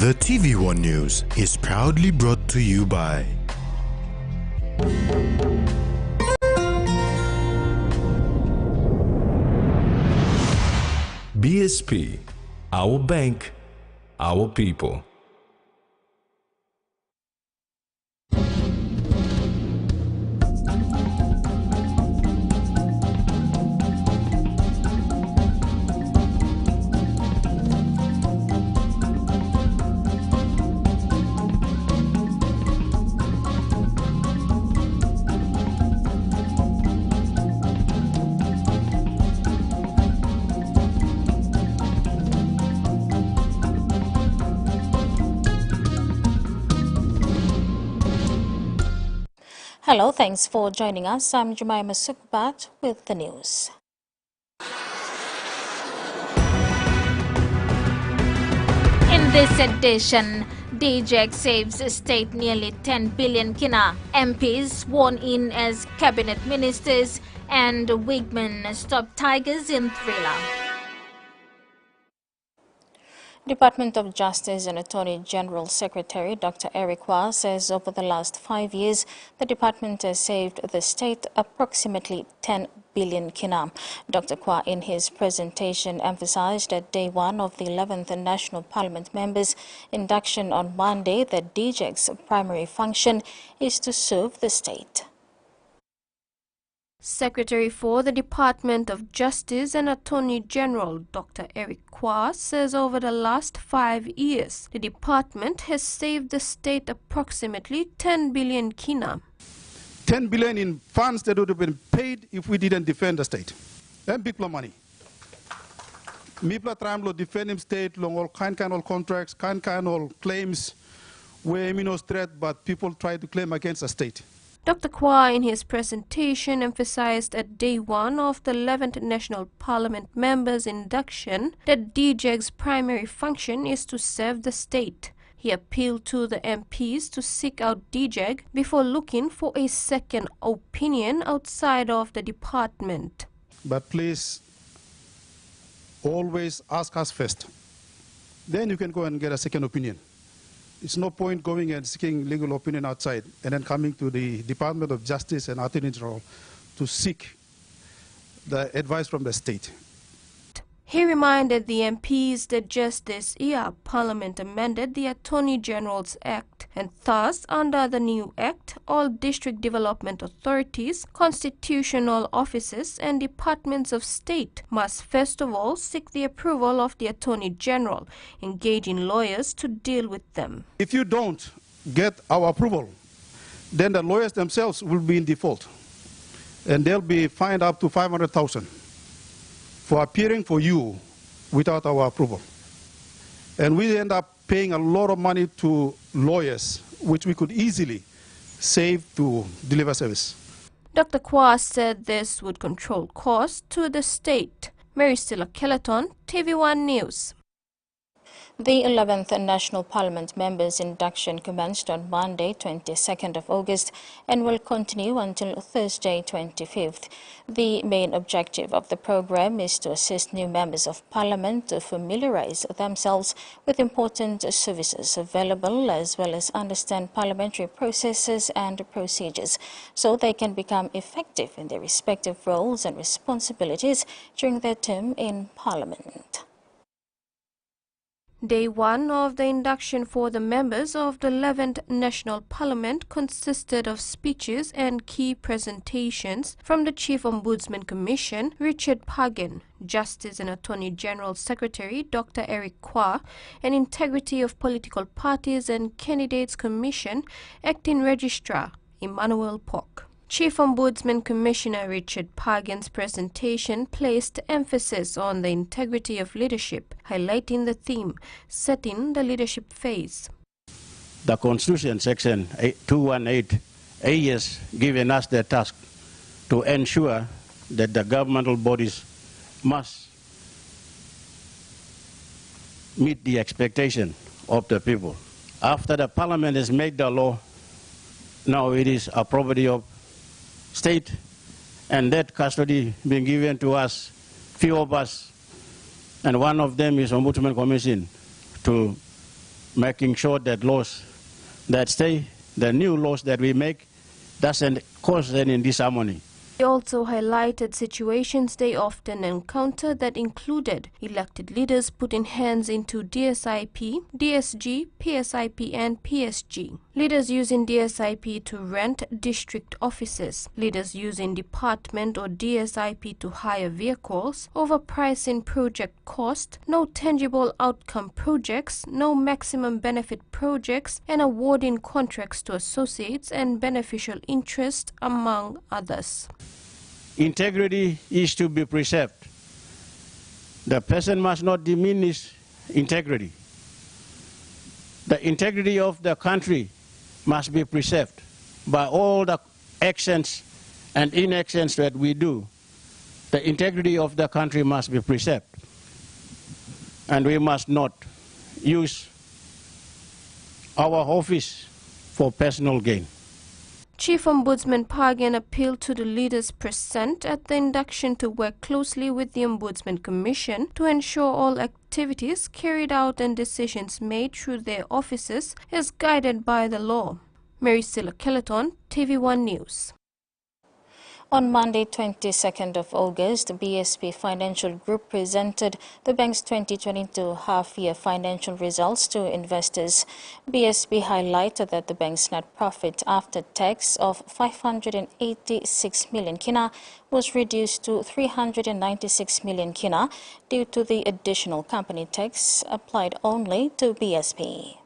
The TVWAN News is proudly brought to you by BSP, our bank, our people. Hello, thanks for joining us. I'm Jemima Sukbat with the news. In this edition, DJEC saves state nearly 10 billion kina. MPs sworn in as cabinet ministers, and Wigman stop tigers in thriller. Department of Justice and Attorney General Secretary Dr. Eric Kwa says over the last 5 years, the department has saved the state approximately 10 billion kina. Dr. Kwa, in his presentation, emphasized at day one of the 11th National Parliament members' induction on Monday that DJEC's primary function is to serve the state. Secretary for the Department of Justice and Attorney General Dr. Eric Kwa says over the last 5 years, the department has saved the state approximately 10 billion kina. 10 billion in funds that would have been paid if we didn't defend the state. That's big money. Mipla tramlo defend state long all kind of contracts, kind of claims where no threat, but people try to claim against the state. Dr. Kwa, in his presentation, emphasized at day one of the 11th National Parliament members' induction that DJEC's primary function is to serve the state. He appealed to the MPs to seek out DJEC before looking for a second opinion outside of the department. But please, always ask us first. Then you can go and get a second opinion. It's no point going and seeking legal opinion outside and then coming to the Department of Justice and Attorney General to seek the advice from the state. He reminded the MPs that just this year, Parliament amended the Attorney General's Act, and thus, under the new Act, all district development authorities, constitutional offices, and departments of state must first of all seek the approval of the Attorney General, engaging lawyers to deal with them. If you don't get our approval, then the lawyers themselves will be in default, and they'll be fined up to 500,000. for appearing for you without our approval. And we end up paying a lot of money to lawyers, which we could easily save to deliver service. Dr. Kwa said this would control costs to the state. Mary Stella Kelleton, TVWAN News. The 11th National Parliament members' induction commenced on Monday, 22nd of August, and will continue until Thursday, 25th. The main objective of the program is to assist new members of Parliament to familiarize themselves with important services available, as well as understand parliamentary processes and procedures, so they can become effective in their respective roles and responsibilities during their term in Parliament. Day one of the induction for the members of the 11th National Parliament consisted of speeches and key presentations from the Chief Ombudsman Commission, Richard Pagan, Justice and Attorney General Secretary Dr. Eric Kwa, and Integrity of Political Parties and Candidates Commission, Acting Registrar Emmanuel Pock. Chief Ombudsman Commissioner Richard Pagan's presentation placed emphasis on the integrity of leadership, highlighting the theme, setting the leadership phase. The Constitution Section 218 has given us the task to ensure that the governmental bodies must meet the expectation of the people. After the Parliament has made the law, now it is a property of state, and that custody being given to us, few of us, and one of them is Ombudsman Commission, to making sure that laws that stay, the new laws that we make, doesn't cause any disharmony. They also highlighted situations they often encounter that included elected leaders putting hands into DSIP, DSG, PSIP and PSG, leaders using DSIP to rent district offices, leaders using department or DSIP to hire vehicles, overpricing project cost, no tangible outcome projects, no maximum benefit projects, and awarding contracts to associates and beneficial interest, among others. Integrity is to be preserved. The person must not diminish integrity. The integrity of the country must be preserved by all the actions and inactions that we do. The integrity of the country must be preserved. And we must not use our office for personal gain. Chief Ombudsman Pagan appealed to the leaders present at the induction to work closely with the Ombudsman Commission to ensure all activities carried out and decisions made through their offices is guided by the law. Mary Skeleton, TV1 News. On Monday, 22nd of August, the BSP Financial Group presented the bank's 2022 half-year financial results to investors. BSP highlighted that the bank's net profit after tax of 586 million kina was reduced to 396 million kina due to the additional company tax applied only to BSP.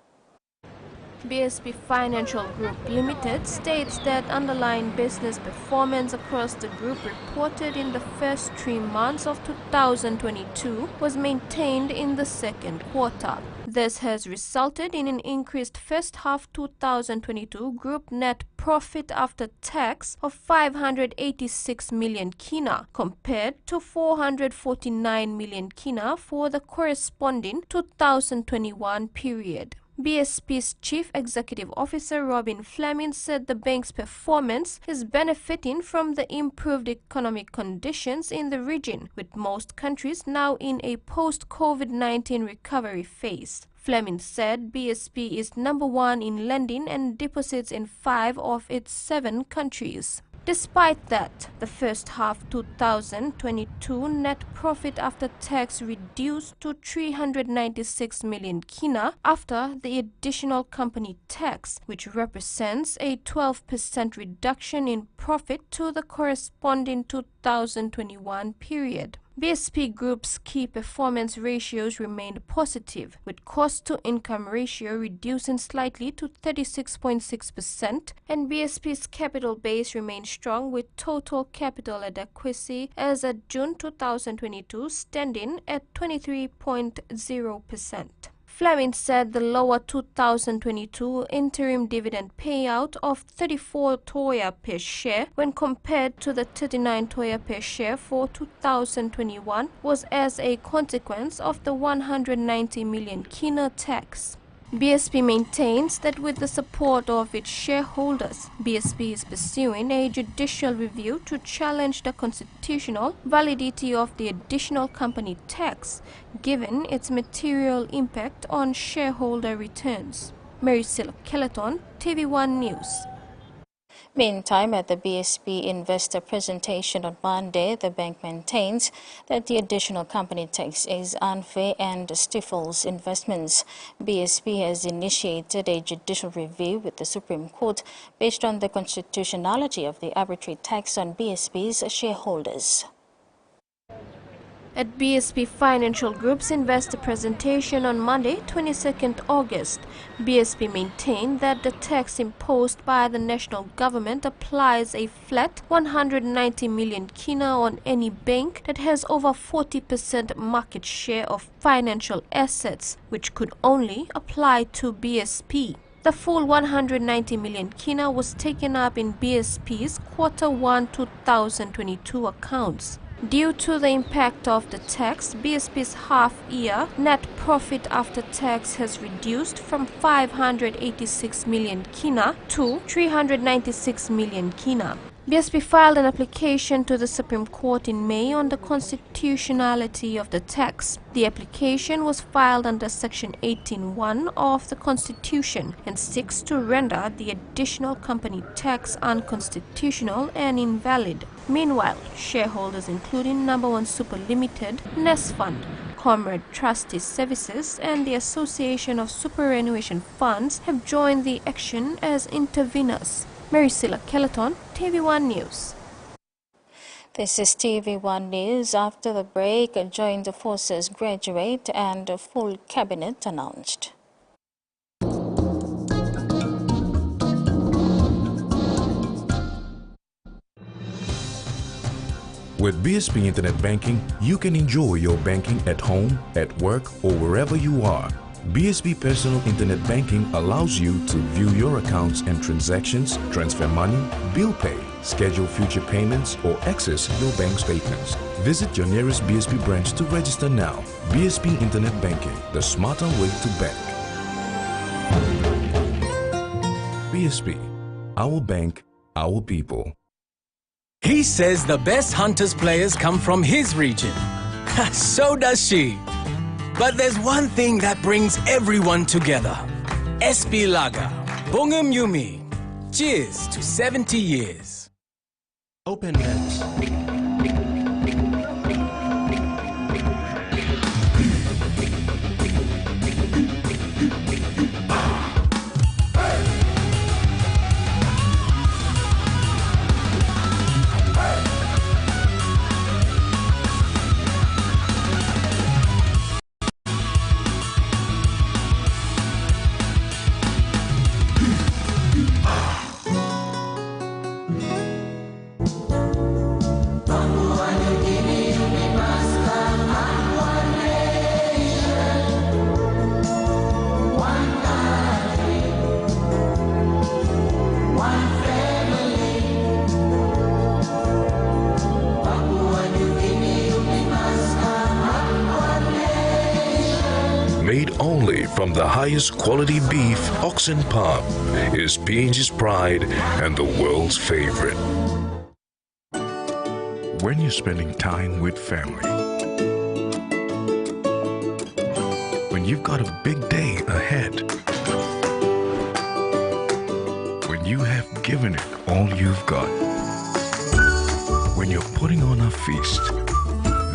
BSP Financial Group Limited states that underlying business performance across the group reported in the first 3 months of 2022 was maintained in the second quarter. This has resulted in an increased first half 2022 group net profit after tax of 586 million kina compared to 449 million kina for the corresponding 2021 period. BSP's Chief Executive Officer Robin Fleming said the bank's performance is benefiting from the improved economic conditions in the region, with most countries now in a post-COVID-19 recovery phase. Fleming said BSP is number 1 in lending and deposits in 5 of its 7 countries. Despite that, the first half 2022 net profit after tax reduced to 396 million kina after the additional company tax, which represents a 12% reduction in profit to the corresponding 2021 period. BSP Group's key performance ratios remained positive, with cost-to-income ratio reducing slightly to 36.6%, and BSP's capital base remained strong with total capital adequacy as at June 2022 standing at 23.0%. Fleming said the lower 2022 interim dividend payout of 34 toya per share when compared to the 39 toya per share for 2021 was as a consequence of the 190 million kina tax. BSP maintains that with the support of its shareholders, BSP is pursuing a judicial review to challenge the constitutional validity of the additional company tax, given its material impact on shareholder returns. Mary Skeleton, TV1 News. Meantime, at the BSP investor presentation on Monday, the bank maintains that the additional company tax is unfair and stifles investments. BSP has initiated a judicial review with the Supreme Court based on the constitutionality of the arbitrary tax on BSP's shareholders. At BSP Financial Group's investor presentation on Monday, 22nd August, BSP maintained that the tax imposed by the national government applies a flat 190 million kina on any bank that has over 40% market share of financial assets, which could only apply to BSP. The full 190 million kina was taken up in BSP's Q1 2022 accounts. Due to the impact of the tax, BSP's half-year net profit after tax has reduced from 586 million kina to 396 million kina. BSP filed an application to the Supreme Court in May on the constitutionality of the tax. The application was filed under Section 18(1) of the Constitution and seeks to render the additional company tax unconstitutional and invalid. Meanwhile, shareholders including Number One Super Limited, Nest Fund, Comrade Trustee Services and the Association of Superannuation Funds have joined the action as interveners. Maricela Kelleton, TVWAN News. This is TVWAN News. After the break, a Joint Forces graduate and a full cabinet announced. With BSP Internet Banking, you can enjoy your banking at home, at work, or wherever you are. BSP Personal Internet Banking allows you to view your accounts and transactions, transfer money, bill pay, schedule future payments, or access your bank statements. Visit your nearest BSP branch to register now. BSP Internet Banking, the smarter way to bank. BSP, our bank, our people. He says the best Hunters players come from his region. So does she. But there's one thing that brings everyone together. SP Lager, Bungum Yumi. Cheers to 70 years. Open nets. Made only from the highest quality beef, oxen palm, is PNG's pride and the world's favorite. When you're spending time with family, when you've got a big day ahead, when you have given it all you've got, when you're putting on a feast,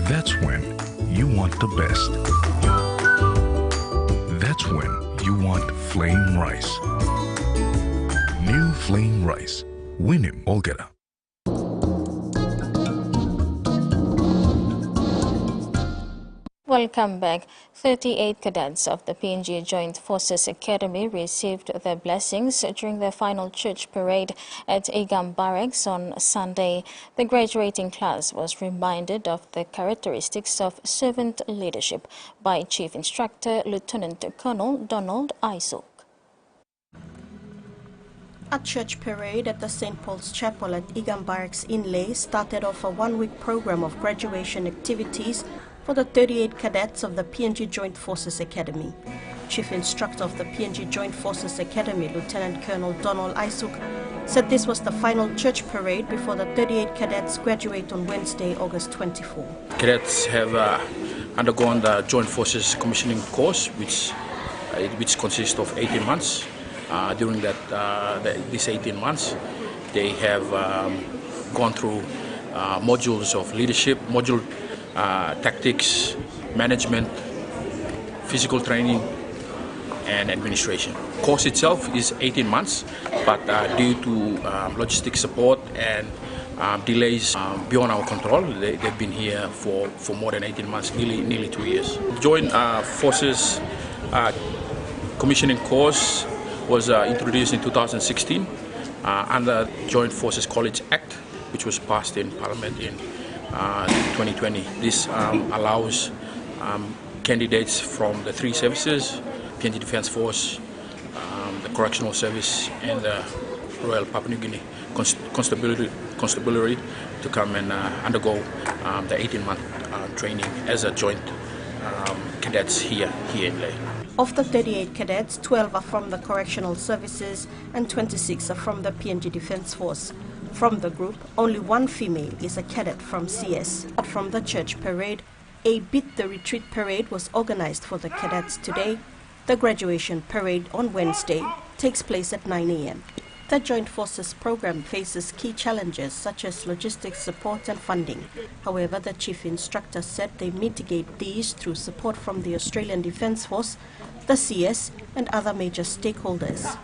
that's when you want the best. That's when you want flame rice. New flame rice. Win him, Olgeta. Welcome back. 38 cadets of the PNG Joint Forces Academy received their blessings during their final church parade at Igam Barracks on Sunday. The graduating class was reminded of the characteristics of servant leadership by Chief Instructor Lieutenant Colonel Donald Isaac. A church parade at the St. Paul's Chapel at Igam Barracks Inlay started off a one-week program of graduation activities for the 38 cadets of the PNG Joint Forces Academy. Chief Instructor of the PNG Joint Forces Academy, Lieutenant Colonel Donald Isaac, said this was the final church parade before the 38 cadets graduate on Wednesday, August 24. Cadets have undergone the Joint Forces commissioning course, which consists of 18 months. During these 18 months, they have gone through modules of leadership, tactics, management, physical training, and administration. Course itself is 18 months, but due to logistic support and delays beyond our control, they've been here for more than 18 months, nearly 2 years. Joint Forces commissioning course was introduced in 2016 under Joint Forces College Act, which was passed in Parliament in 2020. This allows candidates from the three services, PNG Defence Force, the Correctional Service, and the Royal Papua New Guinea Constabulary to come and undergo the 18-month training as a joint cadets here in Leh. Of the 38 cadets, 12 are from the Correctional Services and 26 are from the PNG Defence Force. From the group, only one female is a cadet from CS. From the church parade, a Beat the Retreat parade was organized for the cadets today. The graduation parade on Wednesday takes place at 9 a.m. The Joint Forces program faces key challenges such as logistics support and funding. However, the chief instructor said they mitigate these through support from the Australian Defence Force, the CS and other major stakeholders.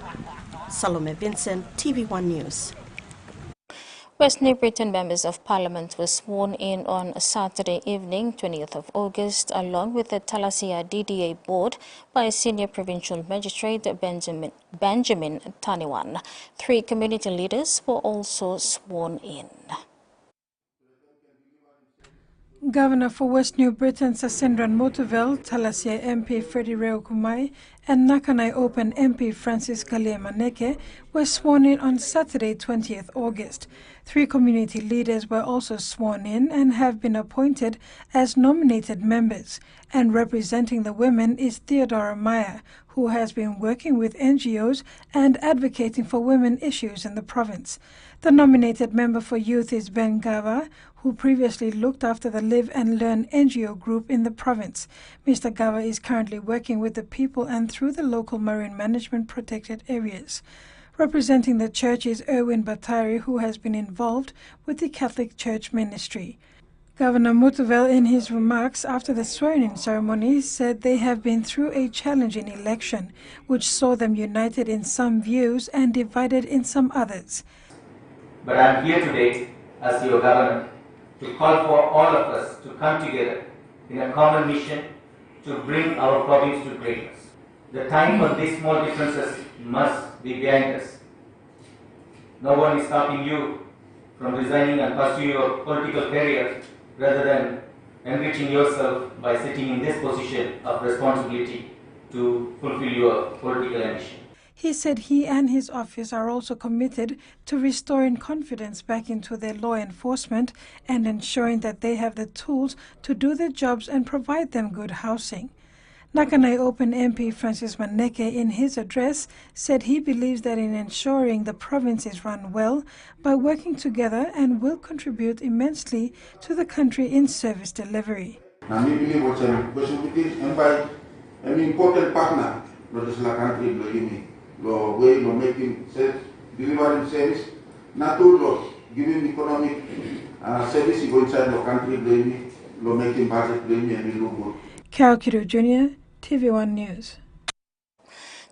Salome Vincent, TVWAN News. West New Britain members of Parliament were sworn in on Saturday evening, 20th of August, along with the Thalassia DDA board by Senior Provincial Magistrate Benjamin TVWAN. 3 community leaders were also sworn in. Governor for West New Britain Sasindran Motovell, Thalassia MP Freddie Reo Kumai and Nakanai Open MP Francis Kalia Maneke were sworn in on Saturday 20th August. 3 community leaders were also sworn in and have been appointed as nominated members, and representing the women is Theodora Meyer, who has been working with NGOs and advocating for women issues in the province. The nominated member for youth is Ben Gava, who previously looked after the Live and Learn NGO group in the province. Mr. Gava is currently working with the people and through the local marine management protected areas. Representing the church is Erwin Batari, who has been involved with the Catholic Church ministry. Governor Motovell, in his remarks after the swearing-in ceremony, said they have been through a challenging election, which saw them united in some views and divided in some others. But I am here today as your governor to call for all of us to come together in a common mission to bring our province to greatness. The time for these small differences must be behind us. No one is stopping you from resigning and pursuing your political career rather than enriching yourself by sitting in this position of responsibility to fulfill your political ambition. He said he and his office are also committed to restoring confidence back into their law enforcement and ensuring that they have the tools to do their jobs and provide them good housing. Nakanai Open MP Francis Maneke, in his address, said he believes that in ensuring the province is run well by working together and will contribute immensely to the country in service delivery. Kami believe what's an important partner for the country ini. Lo way lo making delivering service, not to giving economic service go inside the country lo making budget and lo good. Carol Kido Jr., TVWAN News.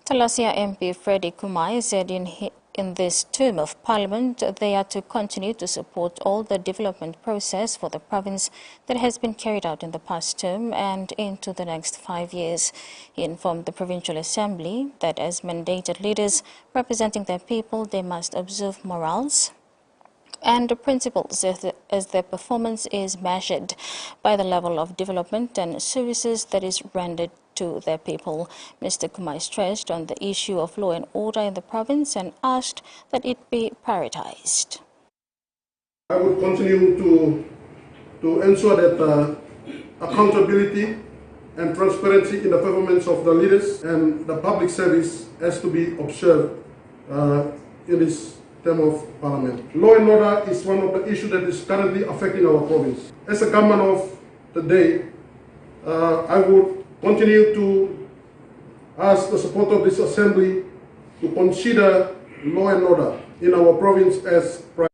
Thalassia MP Freddie Kumai said in this term of Parliament they are to continue to support all the development process for the province that has been carried out in the past term and into the next 5 years. He informed the Provincial Assembly that as mandated leaders representing their people, they must observe morals and principles as their performance is measured by the level of development and services that is rendered to their people. Mr. Kumai stressed on the issue of law and order in the province and asked that it be prioritized. I would continue to ensure that accountability and transparency in the performance of the leaders and the public service has to be observed in this term of Parliament. Law and order is one of the issues that is currently affecting our province. As a government of the day, I would continue to ask the support of this Assembly to consider law and order in our province as priority.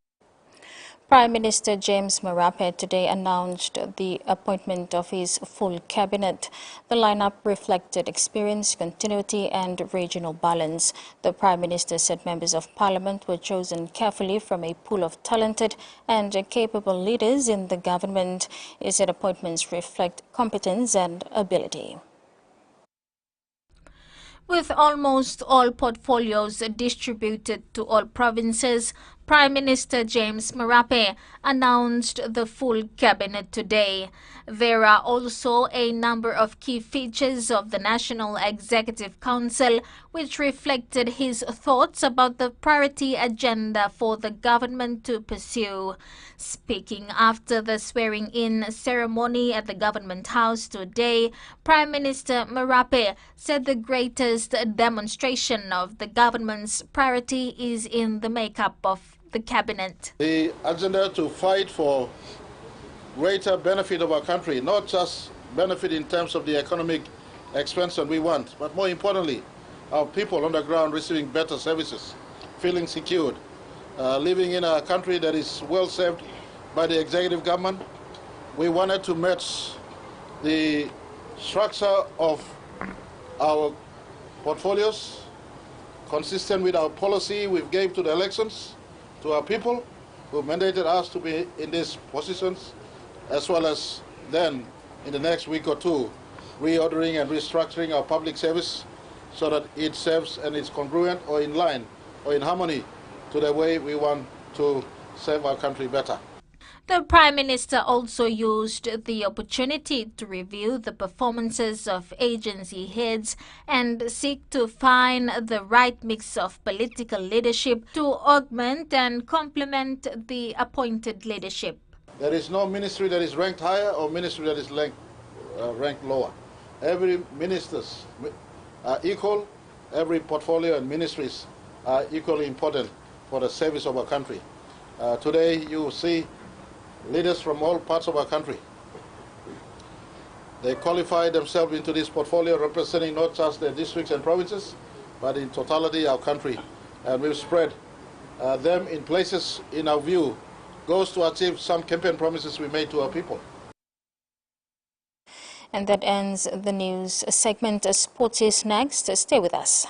Prime Minister James Marape today announced the appointment of his full cabinet. The lineup reflected experience, continuity and regional balance. The Prime Minister said members of Parliament were chosen carefully from a pool of talented and capable leaders in the government. He said appointments reflect competence and ability. With almost all portfolios distributed to all provinces, Prime Minister James Marape announced the full cabinet today. There are also a number of key features of the National Executive Council which reflected his thoughts about the priority agenda for the government to pursue. Speaking after the swearing-in ceremony at the Government House today, Prime Minister Marape said the greatest demonstration of the government's priority is in the makeup of the cabinet. The agenda to fight for greater benefit of our country, not just benefit in terms of the economic expansion we want, but more importantly, our people on the ground receiving better services, feeling secured, living in a country that is well served by the executive government. We wanted to match the structure of our portfolios consistent with our policy we gave to the elections, to our people who mandated us to be in these positions, as well as then in the next week or two, reordering and restructuring our public service so that it serves and is congruent or in line or in harmony to the way we want to serve our country better. The Prime Minister also used the opportunity to review the performances of agency heads and seek to find the right mix of political leadership to augment and complement the appointed leadership. There is no ministry that is ranked higher or ministry that is ranked lower. Every ministers are equal, every portfolio and ministries are equally important for the service of our country. Today you see leaders from all parts of our country. They qualify themselves into this portfolio representing not just their districts and provinces, but in totality our country. And we've spread them in places, in our view, goes to achieve some campaign promises we made to our people. And that ends the news segment. Sports is next. Stay with us.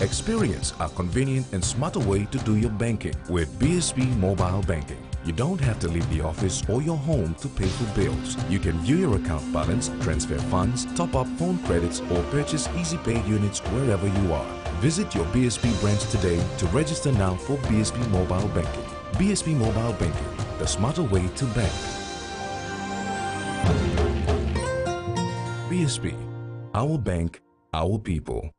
Experience a convenient and smarter way to do your banking with BSB Mobile Banking. You don't have to leave the office or your home to pay for bills. You can view your account balance, transfer funds, top up phone credits, or purchase easy paid units wherever you are. Visit your BSB branch today to register now for BSB Mobile Banking. BSB Mobile Banking, the smarter way to bank. BSB, our bank, our people.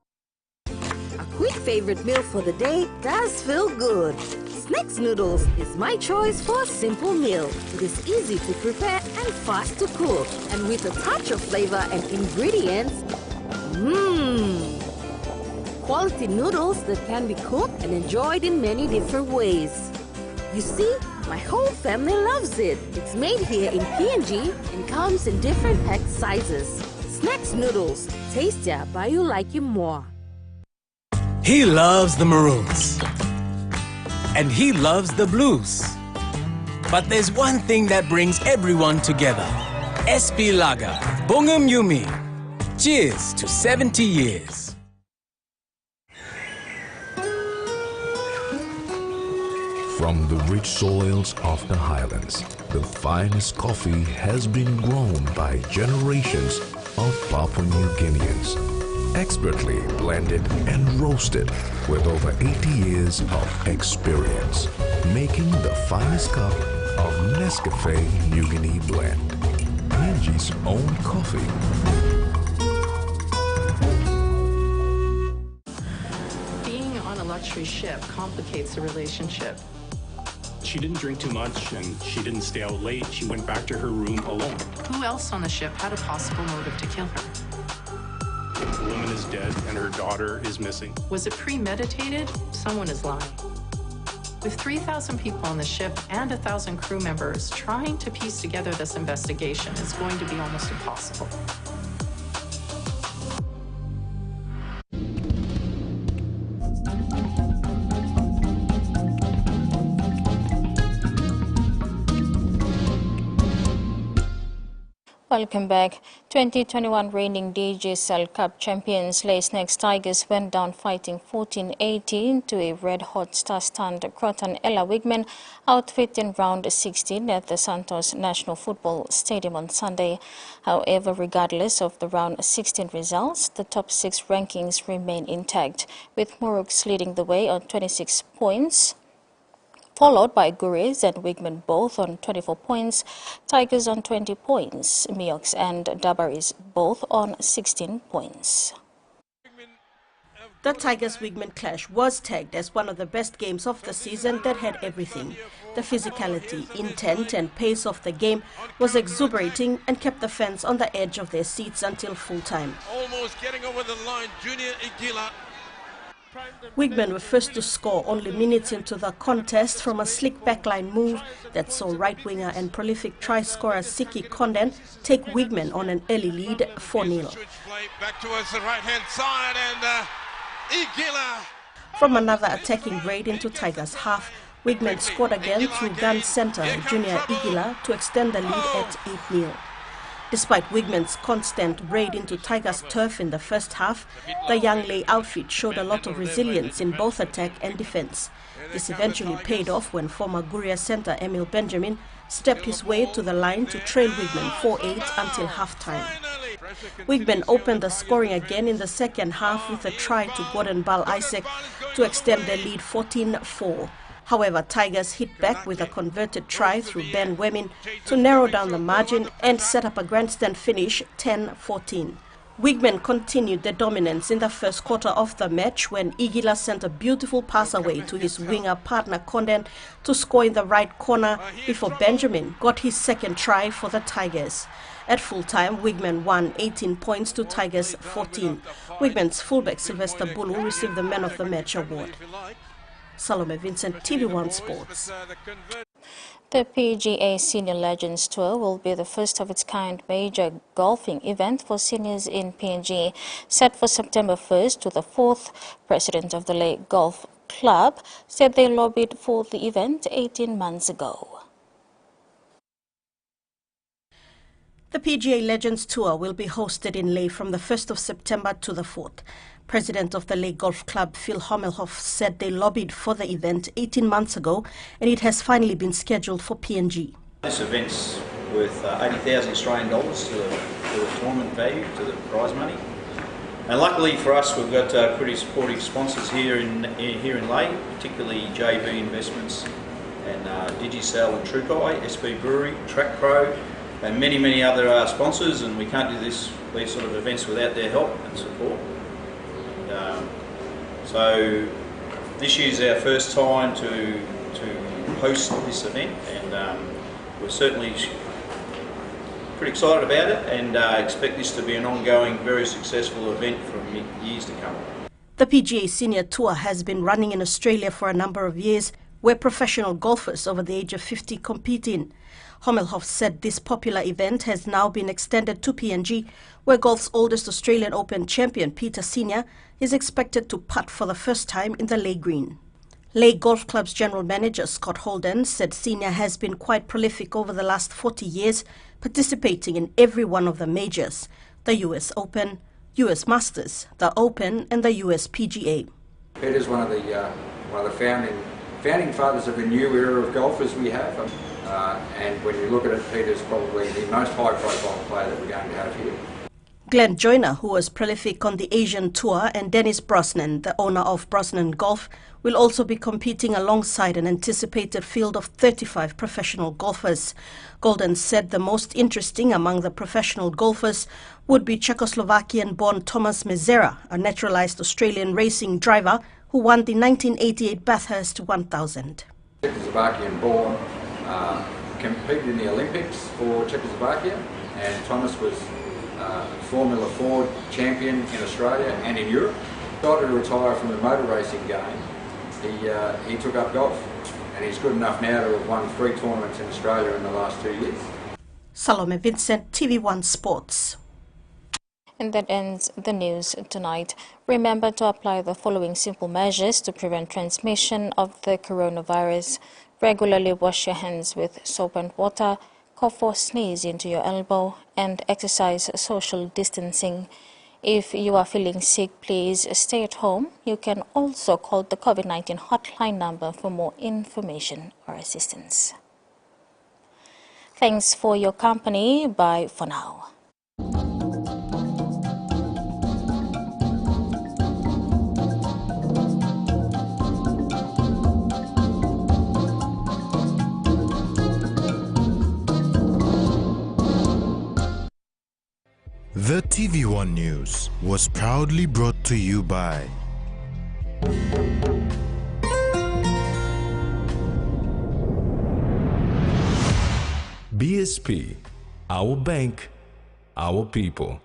A quick favorite meal for the day does feel good. Snacks Noodles is my choice for a simple meal. It is easy to prepare and fast to cook. And with a touch of flavor and ingredients, quality noodles that can be cooked and enjoyed in many different ways. You see, my whole family loves it. It's made here in PNG and comes in different pack sizes. Snacks Noodles, tastier but you like it more. He loves the maroons. And he loves the blues. But there's one thing that brings everyone together. SP Lager, Bongum Yumi. Cheers to 70 years. From the rich soils of the highlands, the finest coffee has been grown by generations of Papua New Guineans. Expertly blended and roasted with over 80 years of experience, making the finest cup of Nescafe New Guinea blend. PNG's own coffee. Being on a luxury ship complicates the relationship. She didn't drink too much and she didn't stay out late. She went back to her room alone. Who else on the ship had a possible motive to kill her? The woman is dead and her daughter is missing. Was it premeditated? Someone is lying. With 3,000 people on the ship and 1,000 crew members, trying to piece together this investigation is going to be almost impossible. Welcome back. 2021 reigning DJSL Cup champions Lace Next Tigers went down fighting 14-18 to a red-hot star-stunned Croton Ella Wigman outfit in round 16 at the Santos National Football Stadium on Sunday. However, regardless of the round 16 results, the top 6 rankings remain intact, with Muruks leading the way on 26 points. Followed by Guris and Wigman both on 24 points, Tigers on 20 points, Miox and Dabaris both on 16 points. Wigman have The Tigers-Wigman clash was tagged as one of the best games of the season that had everything. The physicality, intent and pace of the game was exuberating and kept the fans on the edge of their seats until full time. Almost getting over the line, Junior Igila. Wigman were first to score only minutes into the contest from a slick backline move that saw right-winger and prolific try-scorer Siki Konden take Wigman on an early lead 4-0. Back towards the right-hand side and Igila. From another attacking raid into Tigers' half, Wigman scored again through gun centre Junior Igila to extend the lead at 8-0. Despite Wigman's constant raid into Tigers' turf in the first half, the young Lay outfit showed a lot of resilience in both attack and defence. This eventually paid off when former Guria centre Emil Benjamin stepped his way to the line to trail Wigman 4-8 until half-time. Wigman opened the scoring again in the second half with a try to Gordon Bal Isaac to extend their lead 14-4. However, Tigers hit back with a converted try through Ben Wemin to narrow down the margin and set up a grandstand finish 10-14. Wigman continued their dominance in the first quarter of the match when Igila sent a beautiful pass away to his winger partner Konden to score in the right corner before Benjamin got his second try for the Tigers. At full-time, Wigman won 18 points to Tigers 14. Wigman's fullback Sylvester Bulu received the Man of the Match award. Salome Vincent, TVWAN Sports. The PGA Senior Legends Tour will be the first of its kind major golfing event for seniors in PNG, set for September 1st to the 4th. President of the Lake Golf Club said they lobbied for the event 18 months ago. The PGA Legends Tour will be hosted in Ley from the 1st of September to the 4th. President of the Lake Golf Club, Phil Hommelhoff, said they lobbied for the event 18 months ago and it has finally been scheduled for PNG. This event's worth 80,000 Australian dollars to the tournament value, to the prize money. And luckily for us, we've got pretty supportive sponsors here in Ley, particularly JB Investments and Digicel and Trukai, SB Brewery, Track Pro, and many other sponsors, and we can't do these sort of events without their help and support. So this year's our first time to host this event, and we're certainly pretty excited about it and expect this to be an ongoing, very successful event for years to come. The PGA Senior Tour has been running in Australia for a number of years, where professional golfers over the age of 50 compete in. Hommelhoff said this popular event has now been extended to PNG, where golf's oldest Australian Open champion, Peter Senior, is expected to putt for the first time in the Ley Green. Ley Golf Club's general manager, Scott Holden, said Senior has been quite prolific over the last 40 years, participating in every one of the majors, the US Open, US Masters, the Open and the US PGA. Peter's one of the founding fathers of a new era of golf as we have. And when you look at it, Peter's probably the most high-profile player that we're going to have here. Glenn Joyner, who was prolific on the Asian Tour, and Dennis Brosnan, the owner of Brosnan Golf, will also be competing alongside an anticipated field of 35 professional golfers. Golden said the most interesting among the professional golfers would be Czechoslovakian-born Thomas Mezera, a naturalized Australian racing driver who won the 1988 Bathurst 1000. Czechoslovakian-born, competed in the Olympics for Czechoslovakia, and Thomas was Formula 4 champion in Australia and in Europe. Got to retire from the motor racing game. He took up golf, and he's good enough now to have won 3 tournaments in Australia in the last 2 years. Salome Vincent, TVWAN Sports. And that ends the news tonight. Remember to apply the following simple measures to prevent transmission of the coronavirus. Regularly wash your hands with soap and water, cough or sneeze into your elbow, and exercise social distancing. If you are feeling sick, please stay at home. You can also call the COVID-19 hotline number for more information or assistance. Thanks for your company. Bye for now. The TVWAN News was proudly brought to you by BSP, our bank, our people.